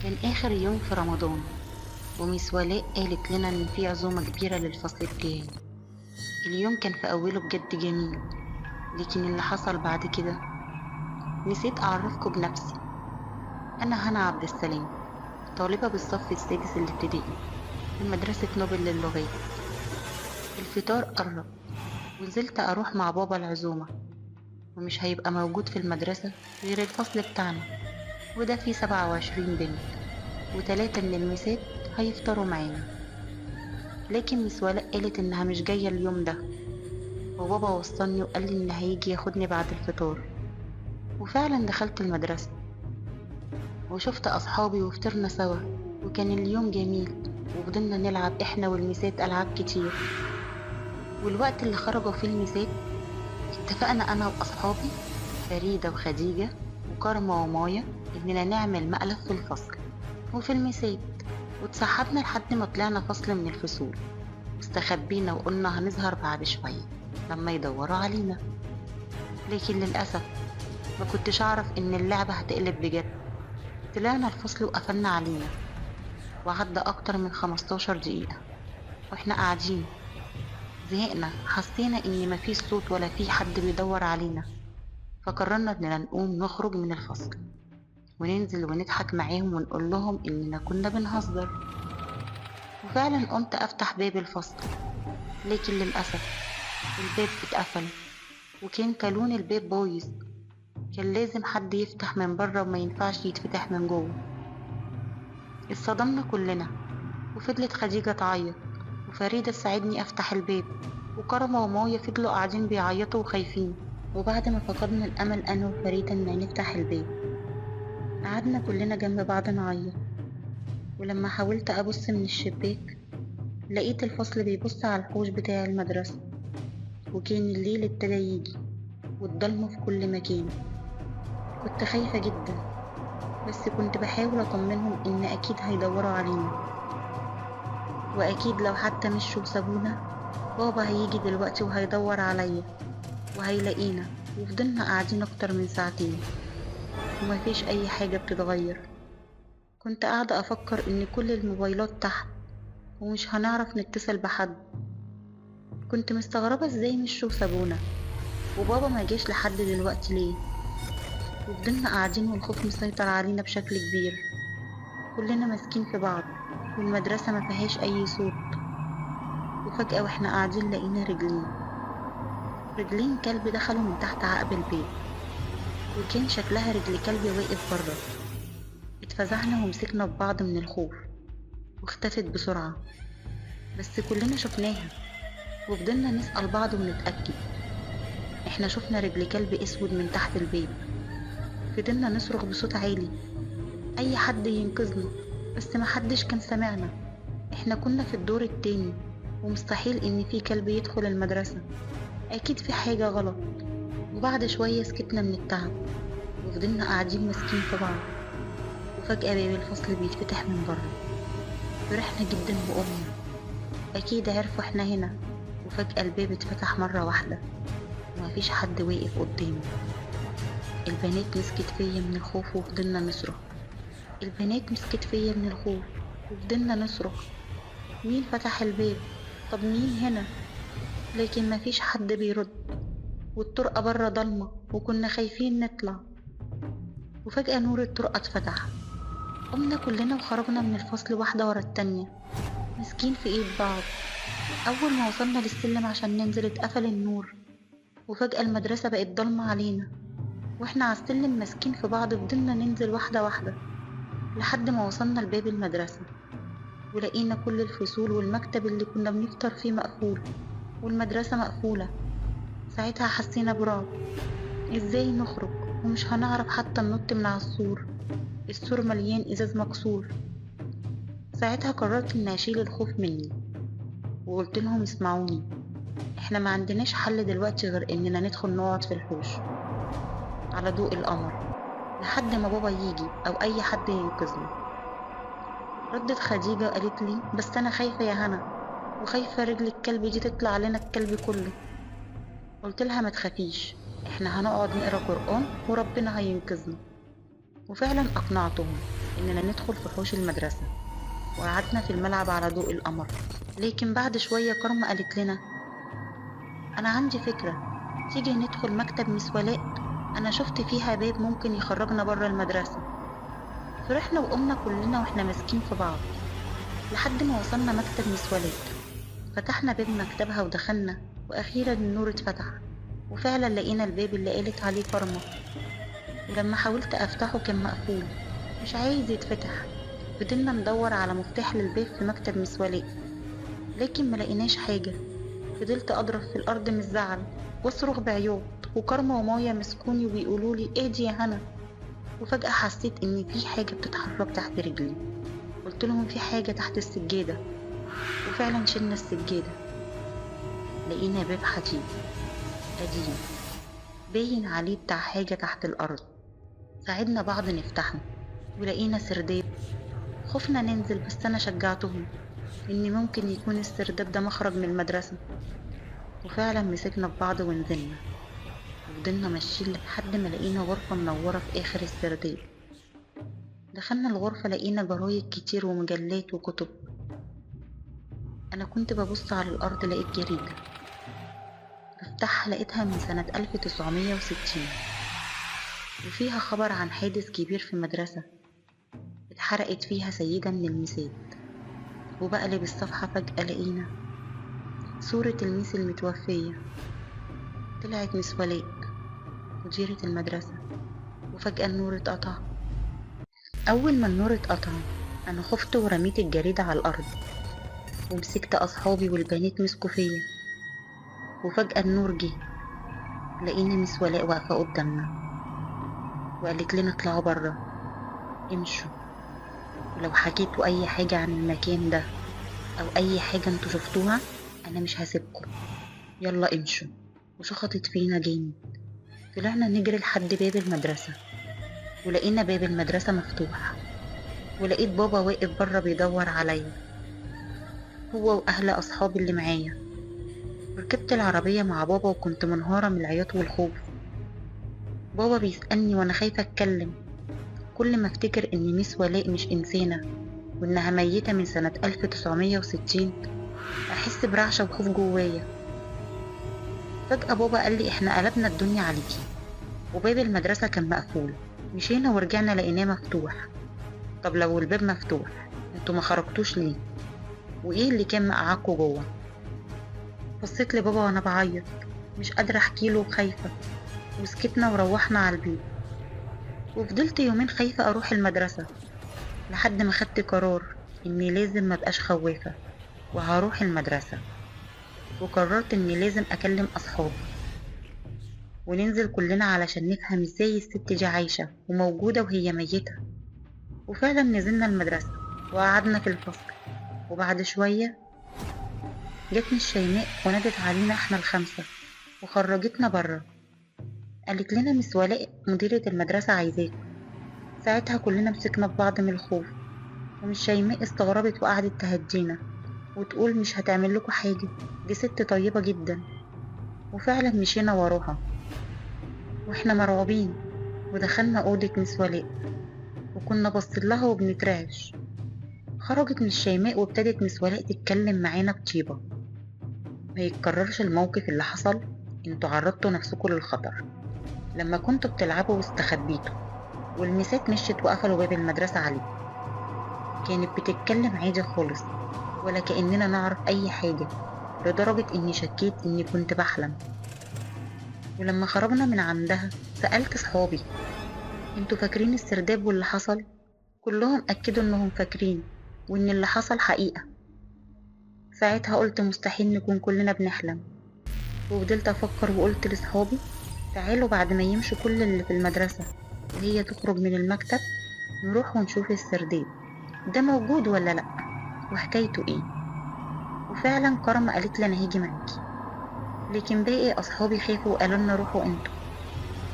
كان آخر يوم في رمضان، وميس ولاء قالت لنا إن في عزومة كبيرة للفصل الجاي. اليوم كان في أوله بجد جميل، لكن اللي حصل بعد كده نسيت أعرفكم بنفسي. أنا هنا عبد السلام، طالبة بالصف السادس الابتدائي في مدرسة نوبل للغات. الفطار قرب ونزلت أروح مع بابا العزومة، ومش هيبقى موجود في المدرسة غير الفصل بتاعنا، وده فيه 27 بنت، و3 من الميسات هيفطروا معانا. لكن ميس ولاء قالت إنها مش جاية اليوم ده، وبابا وصلني وقال لي إن هيجي ياخدني بعد الفطار. وفعلا دخلت المدرسة وشفت أصحابي وفطرنا سوا، وكان اليوم جميل، وفضلنا نلعب إحنا والميسات ألعاب كتير. والوقت اللي خرجوا فيه الميسات اتفقنا أنا وأصحابي فريدة وخديجة وكرمة ومايا إننا نعمل مقلب في الفصل وفي الميسات، واتسحبنا لحد ما طلعنا فصل من الفصول، واستخبينا وقلنا هنظهر بعد شوية لما يدوروا علينا. لكن للأسف ما كنتش أعرف إن اللعبة هتقلب بجد. طلعنا الفصل وقفلنا علينا، وعدى أكتر من 15 دقيقة وإحنا قاعدين. زهقنا، حسينا إن مفيش صوت ولا في حد بيدور علينا، فقررنا إننا نقوم نخرج من الفصل وننزل ونضحك معاهم ونقول لهم إننا كنا بنهزر. وفعلا قمت أفتح باب الفصل، لكن للأسف الباب اتقفل، وكان كالون الباب بايظ. كان لازم حد يفتح من بره وما ينفعش يتفتح من جوه. اتصدمنا كلنا، وفضلت خديجة تعيط، وفريدة تساعدني أفتح الباب، وكرمة ومايا فضلوا قاعدين بيعيطوا وخايفين. وبعد ما فقدنا الأمل أنا وفريدة إن نفتح الباب، قعدنا كلنا جنب بعض نعيط. ولما حاولت أبص من الشباك لقيت الفصل بيبص على الحوش بتاع المدرسة، وكان الليل ابتدى يجي والضلمة في كل مكان. كنت خايفة جدا، بس كنت بحاول أطمنهم إن أكيد هيدوروا علينا، وأكيد لو حتى مشوا وسابونا بابا هيجي دلوقتي وهيدور عليا وهيلاقينا. وفضلنا قاعدين أكتر من ساعتين ومفيش أي حاجة بتتغير. كنت قاعدة أفكر إن كل الموبايلات تحت ومش هنعرف نتصل بحد. كنت مستغربة إزاي مشوا وسابونا وبابا ما جاش لحد دلوقتي ليه. وفضلنا قاعدين والخوف مسيطر علينا بشكل كبير، كلنا ماسكين في بعض، والمدرسة ما فيهاش أي صوت. وفجأة واحنا قاعدين لقينا رجلين كلب دخلوا من تحت عقب البيت، وكان شكلها رجل كلب واقف بره. اتفزعنا ومسكنا ببعض من الخوف، واختفت بسرعة، بس كلنا شفناها وفضلنا نسأل بعض ونتأكد. احنا شفنا رجل كلب اسود من تحت البيت. فضلنا نصرخ بصوت عالي اي حد ينقذنا، بس محدش كان سمعنا. احنا كنا في الدور التاني، ومستحيل ان في كلب يدخل المدرسة، اكيد في حاجة غلط. وبعد شوية سكتنا من التعب وفضلنا قاعدين ماسكين في بعض. وفجأة باب الفصل بيتفتح من بره، فرحنا جدا وقمنا، اكيد عرفوا احنا هنا. وفجأة الباب اتفتح مرة واحدة ومفيش حد واقف قدامي. البنات مسكت فيا من الخوف وفضلنا نصرخ. البنات مسكت فيا من الخوف وفضلنا نصرخ، مين فتح الباب؟ طب مين هنا؟ لكن مفيش حد بيرد، والطرقة برا ضلمة وكنا خايفين نطلع. وفجأة نور الطرقة اتفتح، قمنا كلنا وخرجنا من الفصل واحدة ورا التانية ماسكين في ايد بعض. أول ما وصلنا للسلم عشان ننزل اتقفل النور، وفجأة المدرسة بقت ضلمة علينا، واحنا على السلم ماسكين في بعض. فضلنا ننزل واحدة واحدة لحد ما وصلنا لباب المدرسة، ولقينا كل الفصول والمكتب اللي كنا بنفطر فيه مقفول، والمدرسة مقفولة. ساعتها حسينا برعب، ازاي نخرج ومش هنعرف حتى ننط من على السور؟ السور مليان ازاز مكسور. ساعتها قررت اني اشيل الخوف مني، وقلت لهم اسمعوني، احنا ما عندناش حل دلوقتي غير اننا ندخل نقعد في الحوش على ضوء القمر لحد ما بابا يجي او اي حد ينقذنا. ردت خديجة وقالت لي بس انا خايفة يا هنا، وخايفة رجل الكلب دي تطلع لنا الكلب كله. قلت لها ما تخافيش، احنا هنقعد نقرا قرآن وربنا هينقذنا. وفعلا اقنعتهم إننا ندخل في حوش المدرسة، وقعدنا في الملعب على ضوء القمر. لكن بعد شوية كارما قالت لنا: أنا عندي فكرة، تيجي ندخل مكتب ميس ولاء، أنا شفت فيها باب ممكن يخرجنا بره المدرسة. فرحنا وقمنا كلنا واحنا ماسكين في بعض لحد ما وصلنا مكتب ميس ولاء. فتحنا باب مكتبها ودخلنا، وأخيرا النور اتفتح، وفعلا لقينا الباب اللي قالت عليه كارما. ولما حاولت أفتحه كان مقفول، مش عايز يتفتح. فضلنا ندور على مفتاح للباب في مكتب ميس ولاء، لكن ملقيناش حاجة. فضلت أضرب في الأرض من الزعل واصرخ بعياط، وكارما ومايا مسكوني وبيقولولي: اهدي يا هنا. وفجأة حسيت إن في حاجة بتتحرك تحت رجلي. قلت لهم: في حاجة تحت السجادة. وفعلا شلنا السجادة، لقينا باب حديد قديم باين عليه بتاع حاجة تحت الأرض. ساعدنا بعض نفتحه ولقينا سرداب. خفنا ننزل، بس أنا شجعتهم إن ممكن يكون السرداب ده مخرج من المدرسة. وفعلا مسكنا في بعض ونزلنا، وفضلنا ماشيين لحد ما لقينا غرفة منورة في آخر السرداب. دخلنا الغرفة لقينا جرايد كتير ومجلات وكتب. أنا كنت ببص على الأرض لقيت جريدة، بفتحها لقيتها من سنة 1960، وفيها خبر عن حادث كبير في مدرسة اتحرقت فيها سيدة من الميسات. وبقلب الصفحة فجأة لقينا صورة الميس المتوفية، طلعت ميس ولاء مديرة المدرسة. وفجأة النور اتقطع. أول ما النور اتقطع أنا خفت ورميت الجريدة على الأرض، ومسكت أصحابي والبنات مسكوا فيا. وفجأة النور جه، لقينا ميس ولاء واقفة قدامنا وقالت لنا: اطلعوا برا، امشوا، ولو حكيتوا أي حاجة عن المكان ده أو أي حاجة انتوا شفتوها أنا مش هسيبكم، يلا امشوا. وشخطت فينا جامد. طلعنا نجري لحد باب المدرسة، ولقينا باب المدرسة مفتوح، ولقيت بابا واقف برا بيدور عليا هو وأهل أصحابي اللي معايا. ركبت العربية مع بابا وكنت منهارة من العياط والخوف. بابا بيسألني وأنا خايفة أتكلم. كل ما أفتكر إن ميس ولاء مش إنسانة وإنها ميتة من سنة 1960 أحس برعشة وخوف جوايا. فجأة بابا قال لي: إحنا قلبنا الدنيا عليكي، وباب المدرسة كان مقفول. مشينا ورجعنا لقيناه مفتوح. طب لو الباب مفتوح انتوا ما خرجتوش ليه؟ وإيه اللي كان مقعدكوا جوه؟ بصيت لبابا وأنا بعيط مش قادرة أحكيله وخايفة، وسكتنا وروحنا على البيت. وفضلت يومين خايفة أروح المدرسة لحد ما خدت قرار إني لازم مبقاش خوافة وهروح المدرسة. وقررت إني لازم أكلم أصحابي وننزل كلنا علشان نفهم إزاي الست دي عايشة وموجودة وهي ميتة. وفعلا نزلنا المدرسة وقعدنا في الفصل. وبعد شوية جت مس شيماء ونادت علينا احنا الخمسة وخرجتنا برا. قالت لنا: مس ولاء مديرة المدرسة عايزاكم. ساعتها كلنا مسكنا في بعض من الخوف، ومس شيماء استغربت وقعدت تهدينا وتقول: مش هتعمل لكم حاجة، دي ست طيبة جدا. وفعلا مشينا وراها واحنا مرعوبين، ودخلنا أوضة مس ولاء وكنا باصين لها وبنترعش. خرجت مس شيماء وابتدت مس ولاء تتكلم معانا بطيبة: ما يتكررش الموقف اللي حصل، انتوا عرضتوا نفسكوا للخطر لما كنتوا بتلعبوا واستخبيتوا والمسات مشيت وقفلوا باب المدرسة عليكم. كانت بتتكلم عادي خالص ولا كأننا نعرف أي حاجة، لدرجة إني شكيت إني كنت بحلم. ولما خرجنا من عندها سألت صحابي: انتوا فاكرين السرداب واللي حصل؟ كلهم أكدوا إنهم فاكرين وإن اللي حصل حقيقة. ساعتها قلت مستحيل نكون كلنا بنحلم. وفضلت أفكر وقلت لصحابي: تعالوا بعد ما يمشوا كل اللي في المدرسة وهي تخرج من المكتب نروح ونشوف السرداب ده موجود ولا لأ وحكايته ايه. وفعلا كرم قالت لي: أنا هيجي معاكي. لكن باقي أصحابي خافوا وقالوا لنا: روحوا انتوا.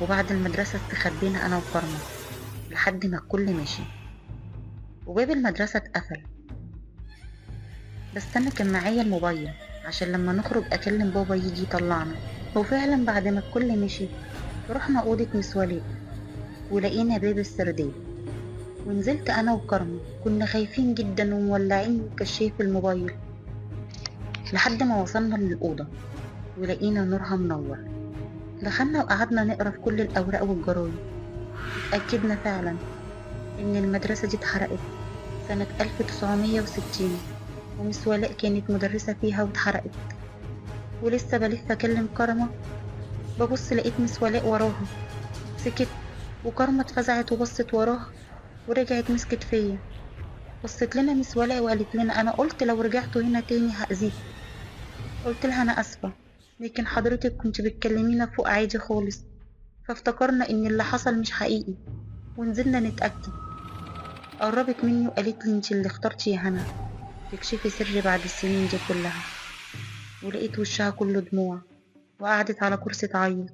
وبعد المدرسة استخبينا أنا وكرمة لحد ما الكل مشي وباب المدرسة اتقفل. بس أنا كان معايا الموبايل عشان لما نخرج أكلم بابا يجي يطلعنا. وفعلا بعد ما الكل مشي رحنا أوضة مس ولاء ولقينا باب السرداب، ونزلت أنا وكرم، كنا خايفين جدا ومولعين كشاف الموبايل لحد ما وصلنا للأوضة ولقينا نورها منور. دخلنا وقعدنا نقرا في كل الأوراق والجرايد. اتأكدنا فعلا إن المدرسة دي اتحرقت سنة 1960، ومس ولاء كانت مدرسة فيها واتحرقت. ولسه بلف أكلم كرمة، ببص لقيت مس ولاء وراها. سكت، وكرمة اتفزعت وبصت وراها ورجعت مسكت فيا. بصت لنا مس ولاء وقالت لنا أنا قلت لو رجعتوا هنا تاني هأذيك. قلت لها أنا آسفة، لكن حضرتك كنت بتكلمينا فوق عادي خالص، فافتكرنا إن اللي حصل مش حقيقي ونزلنا نتأكد. قربت مني وقالت لي انت اللي اخترتي يا هنا تكشفي سري بعد السنين دي كلها. ولقيت وشها كله دموع وقعدت على كرسي تعيط.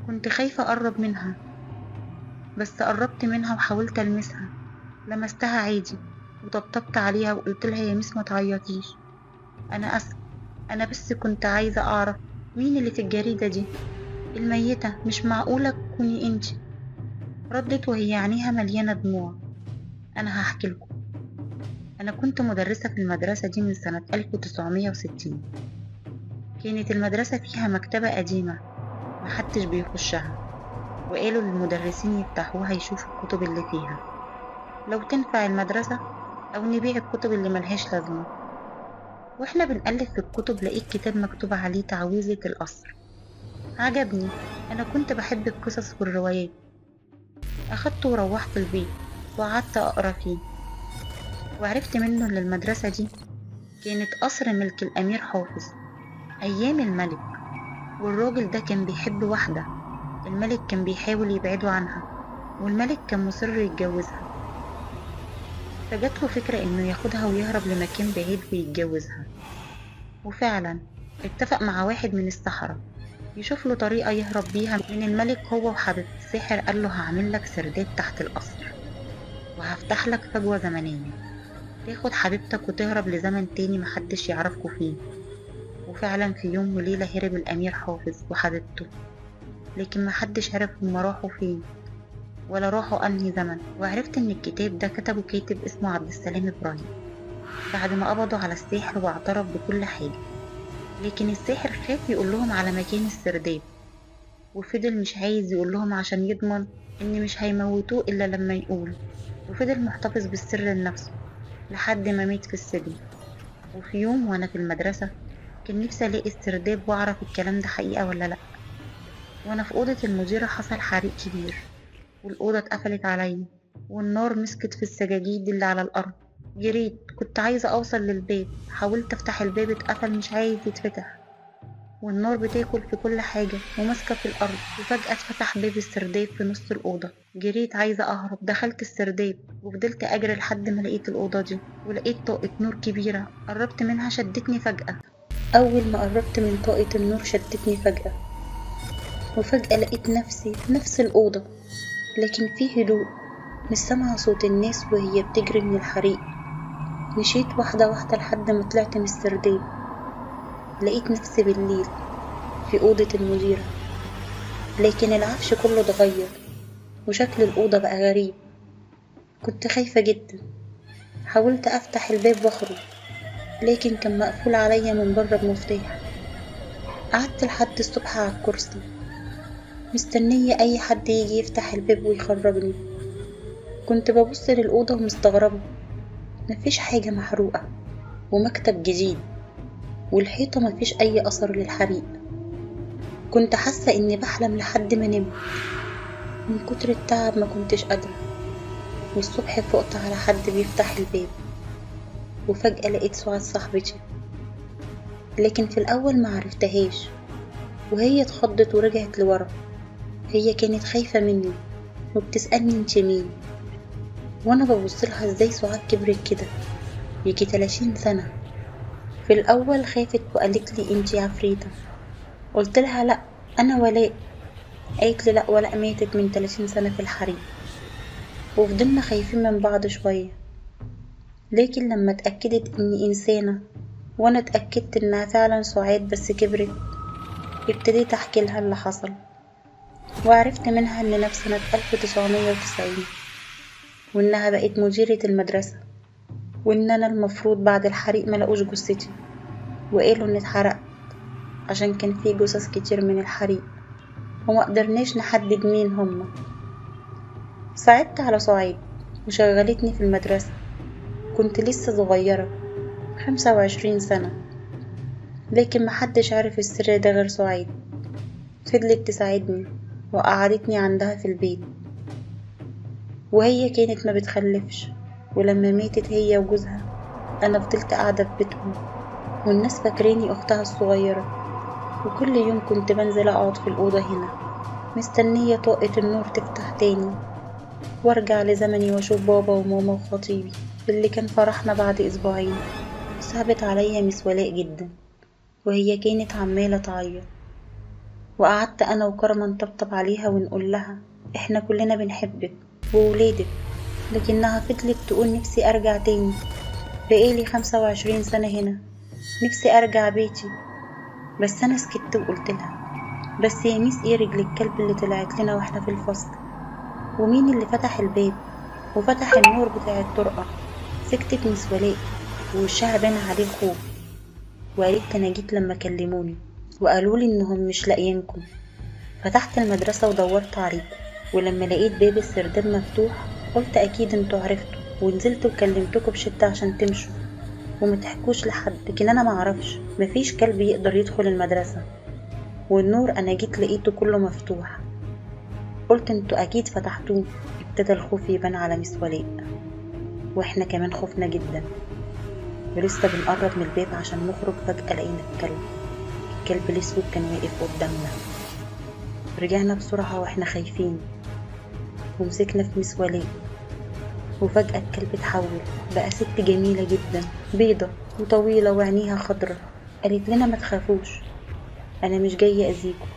كنت خايفة أقرب منها، بس قربت منها وحاولت ألمسها. لمستها عادي وطبطبت عليها وقلت لها يا مس ما تعيطيش، أنا آسفة، أنا بس كنت عايزة أعرف مين اللي في الجريدة دي، الميتة، مش معقولة تكوني انتي. ردت وهي عينيها مليانة دموع. أنا هحكي لكم. أنا كنت مدرسة في المدرسة دي من سنة 1960. كانت المدرسة فيها مكتبة قديمة محدش بيخشها، وقالوا للمدرسين يفتحوها يشوفوا الكتب اللي فيها لو تنفع المدرسة أو نبيع الكتب اللي ملهاش لازمة. واحنا بنقلب في الكتب لقيت كتاب مكتوب عليه تعويذة القصر. عجبني، أنا كنت بحب القصص والروايات. أخدته وروحت البيت وقعدت أقرأ فيه، وعرفت منه إن المدرسة دي كانت قصر ملك الأمير حافظ أيام الملك، والراجل ده كان بيحب واحدة الملك كان بيحاول يبعده عنها، والملك كان مصر يتجوزها. فجات له فكرة إنه ياخدها ويهرب لمكان بعيد ويتجوزها. وفعلا اتفق مع واحد من السحرة يشوف له طريقة يهرب بيها من الملك هو وحبيبته. الساحر قال له هعمل لك سرداب تحت القصر وهفتح لك فجوة زمنية تاخد حبيبتك وتهرب لزمن تاني محدش يعرفكوا فيه. وفعلا في يوم وليلة هرب الأمير حافظ وحبيبته، لكن محدش عرف هما راحوا فين ولا راحوا أنهي زمن. وعرفت إن الكتاب ده كتبه كاتب اسمه عبد السلام إبراهيم بعد ما قبضوا على الساحر واعترف بكل حاجة. لكن الساحر خاف يقول لهم على مكان السرداب، وفضل مش عايز يقول لهم عشان يضمن إن مش هيموتوه إلا لما يقول. وفضل محتفظ بالسر لنفسه لحد ما مات في السجن. وفي يوم وأنا في المدرسة كان نفسي ألاقي السرداب وأعرف الكلام ده حقيقة ولا لأ. وأنا في أوضة المديرة حصل حريق كبير والأوضة اتقفلت عليا، والنار مسكت في السجاجيد اللي على الأرض. جريت، كنت عايزة أوصل للباب، حاولت أفتح الباب اتقفل مش عايز يتفتح، والنار بتاكل في كل حاجة وماسكة في الأرض. وفجأة اتفتح باب السرداب في نص الأوضة. جريت عايزة أهرب، دخلت السرداب وفضلت أجري لحد ما لقيت الأوضة دي، ولقيت طاقة نور كبيرة قربت منها شدتني فجأة. أول ما قربت من طاقة النور شدتني فجأة، وفجأة لقيت نفسي في نفس الأوضة لكن في هدوء، مش سامعة صوت الناس وهي بتجري من الحريق. مشيت واحدة واحدة لحد ما طلعت من السرداب. لقيت نفسي بالليل في أوضة المديرة، لكن العفش كله اتغير وشكل الأوضة بقى غريب. كنت خايفة جدا، حاولت أفتح الباب وأخرج لكن كان مقفول عليا من بره بمفتاح. قعدت لحد الصبح على الكرسي مستنية أي حد يجي يفتح الباب ويخرجني. كنت ببص للأوضة ومستغربة، مفيش حاجة محروقة ومكتب جديد والحيطة مفيش أي أثر للحريق. كنت حاسة إني بحلم لحد ما نمت. من كتر التعب ما كنتش قادرة، والصبح فقت على حد بيفتح الباب، وفجأة لقيت سعاد صاحبتي. لكن في الأول ما عرفتهاش، وهي اتخضت ورجعت لورا. هي كانت خايفة مني وبتسألني انت مين، وانا ببصلها ازاي سعاد كبرت كده يجي 30 سنة. في الأول خافت وقالت لي انتي عفريتة. قلت لها لأ أنا ولاء. قالت لي لأ، ولاء ماتت من 30 سنة في الحريق. وفضلنا خايفين من بعض شوية، لكن لما اتأكدت اني إنسانة وانا اتأكدت انها فعلا سعاد بس كبرت، ابتديت احكي لها اللي حصل. وعرفت منها ان سنة 1990 وإنها بقت مديرة المدرسة، وإن أنا المفروض بعد الحريق ملقوش جثتي، وقالوا إني اتحرقت عشان كان في جثث كتير من الحريق وما قدرناش نحدد مين هما. صعدت على سعيد وشغلتني في المدرسة. كنت لسه صغيرة 25 سنة، لكن محدش عرف السر ده غير سعيد. فضلت تساعدني وقعدتني عندها في البيت، وهي كانت ما بتخلفش. ولما ماتت هي وجوزها أنا فضلت قاعدة في بيتهم، والناس فاكريني أختها الصغيرة. وكل يوم كنت بنزل أقعد في الأوضة هنا مستنية طاقة النور تفتح تاني، وارجع لزمني واشوف بابا وماما وخطيبي اللي كان فرحنا بعد أسبوعين. صعبت عليا مس ولاء جدا، وهي كانت عمالة تعيط، وقعدت أنا وكرمة نطبطب عليها ونقول لها إحنا كلنا بنحبك وولادك، لكنها فضلت تقول نفسي أرجع تاني، بقالي 25 سنة هنا، نفسي أرجع بيتي. بس أنا سكت وقلت لها بس يا ميس إيه رجل الكلب اللي طلعت لنا وإحنا في الفصل؟ ومين اللي فتح الباب وفتح النور بتاع الطرقة؟ سكتت مس ولاء ووشها بان عليه الخوف، وقالت أنا جيت لما كلموني وقالولي إنهم مش لاقيينكم. فتحت المدرسة ودورت عليكم، ولما لقيت باب السرداب مفتوح قلت أكيد انتوا عرفتوا، ونزلت وكلمتكم بشدة عشان تمشوا ومتحكوش لحد. لكن أنا معرفش، مفيش كلب يقدر يدخل المدرسة، والنور أنا جيت لقيته كله مفتوح. قلت انتوا أكيد فتحتوه. ابتدى الخوف يبان على مس ولاء، واحنا كمان خفنا جدا، ولسه بنقرب من الباب عشان نخرج فجأة لقينا الكلب الأسود كان واقف قدامنا. رجعنا بسرعة واحنا خايفين ومسكنا في مس ولاء، وفجأة الكلب اتحول بقى ست جميلة جدا بيضة وطويلة وعينيها خضرة. قالت لنا ما تخافوش، أنا مش جاية أذيكم،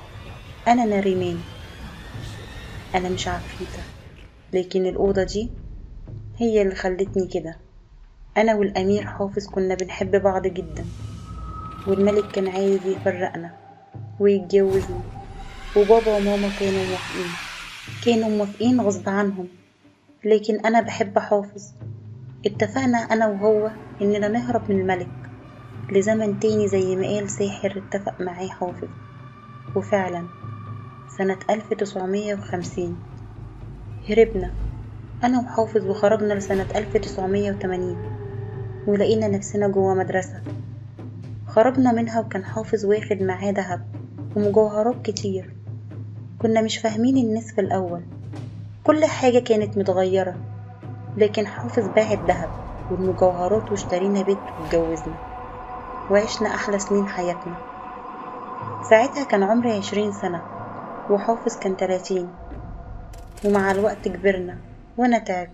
أنا ناريمان، أنا مش عفريتة، لكن الأوضة دي هي اللي خلتني كده. أنا والأمير حافظ كنا بنحب بعض جدا، والملك كان عايز يفرقنا ويتجوزنا، وبابا وماما كانوا موافقين غصب عنهم، لكن أنا بحب حافظ. اتفقنا أنا وهو إننا نهرب من الملك لزمن تاني زي ما قال ساحر اتفق معاه حافظ. وفعلا سنة 1950 هربنا أنا وحافظ وخرجنا لسنة 1980، ولقينا نفسنا جوا مدرسة. خرجنا منها وكان حافظ واخد معاه دهب ومجوهرات كتير. كنا مش فاهمين الناس في الأول، كل حاجة كانت متغيرة، لكن حافظ باع الدهب والمجوهرات واشترينا بيت واتجوزنا وعشنا أحلى سنين حياتنا. ساعتها كان عمري 20 سنة وحافظ كان 30، ومع الوقت كبرنا وأنا تعب.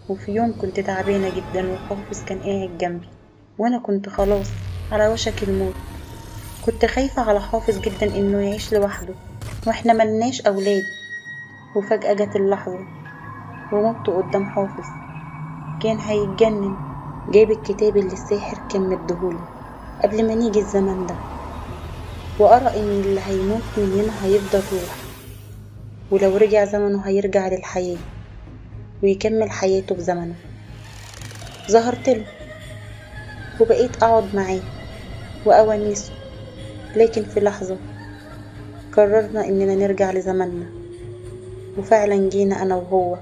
وفي يوم كنت تعبانة جدا وحافظ كان قاعد جنبي، وأنا كنت خلاص على وشك الموت. كنت خايفة على حافظ جدا إنه يعيش لوحده وإحنا ملناش أولاد. وفجأة جت اللحظة ومت قدام حافظ، كان هيتجنن. جاب الكتاب اللي الساحر كان مديهولي قبل ما نيجي الزمن ده، وقرأ إن اللي هيموت مننا هيفضل روح، ولو رجع زمنه هيرجع للحياة ويكمل حياته بزمنه. ظهرت له وبقيت أقعد معاه وأونسه، لكن في لحظة قررنا إننا نرجع لزمننا. وفعلا جينا أنا وهو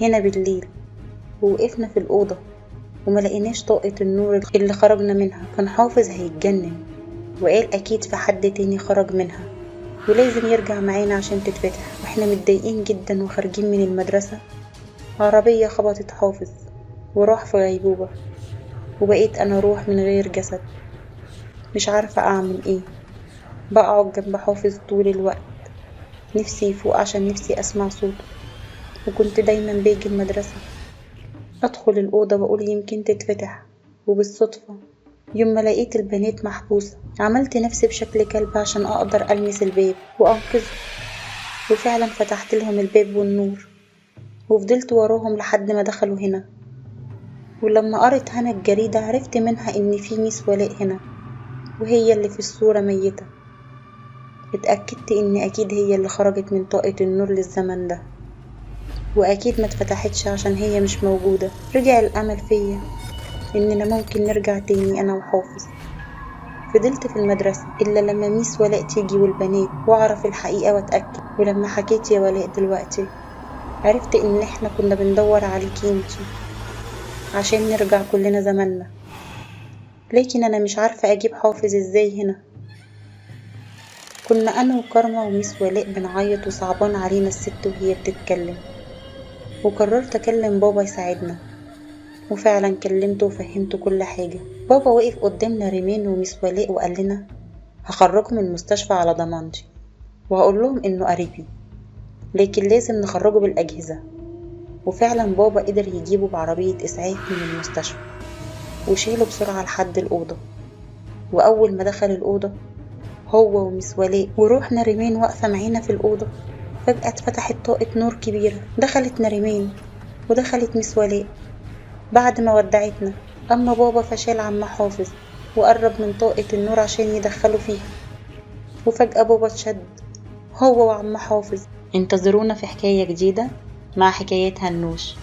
هنا بالليل، ووقفنا في الأوضة وما لقيناش طاقة النور اللي خرجنا منها. كان حافظ هيتجنن وقال أكيد في حد تاني خرج منها ولازم يرجع معانا عشان تتفتح. واحنا متضايقين جدا وخارجين من المدرسة، عربية خبطت حافظ وراح في غيبوبة، وبقيت أنا روح من غير جسد، مش عارفة أعمل إيه. بقعد جنب حافظ طول الوقت، نفسي يفوق عشان نفسي أسمع صوته. وكنت دايما باجي المدرسة أدخل الأوضة وأقول يمكن تتفتح، وبالصدفة يوم ما لقيت البنات محبوسة عملت نفسي بشكل كلب عشان أقدر ألمس الباب وأنقذه. وفعلا فتحت لهم الباب والنور وفضلت وراهم لحد ما دخلوا هنا. ولما قريت هنا الجريدة عرفت منها إن في ميس ولاء هنا، وهي اللي في الصورة ميتة. اتأكدت إن أكيد هي اللي خرجت من طاقة النور للزمن ده. وأكيد ما اتفتحتش عشان هي مش موجودة. رجع الأمل فيا إننا ممكن نرجع تاني أنا وحافظ. فضلت في المدرسة إلا لما ميس ولاء تيجي والبنات وأعرف الحقيقة وأتأكد. ولما حكيت يا ولاء دلوقتي عرفت إن إحنا كنا بندور عليكي انتي عشان نرجع كلنا زماننا، لكن أنا مش عارفة أجيب حافظ إزاي هنا. كنا أنا وكارما وميس ولاء بنعيط وصعبان علينا الست وهي بتتكلم، وقررت أكلم بابا يساعدنا. وفعلا كلمته وفهمته كل حاجة. بابا وقف قدامنا ريمان وميس ولاء وقال لنا هخرجه من المستشفى على ضمانتي، وهقول لهم إنه قريبي، لكن لازم نخرجه بالأجهزة. وفعلا بابا قدر يجيبه بعربية إسعاف من المستشفى وشيله بسرعة لحد الأوضة. وأول ما دخل الأوضة هو وميس ولاء وروحنا ريمان واقفة معانا في الأوضة، فجأة اتفتحت طاقة نور كبيرة، دخلت نريمان ودخلت ميس ولاء بعد ما ودعتنا. أما بابا فشال عم حافظ وقرب من طاقة النور عشان يدخله فيها، وفجأة بابا اتشد هو وعم حافظ. انتظرونا في حكاية جديدة مع حكايات هنوش.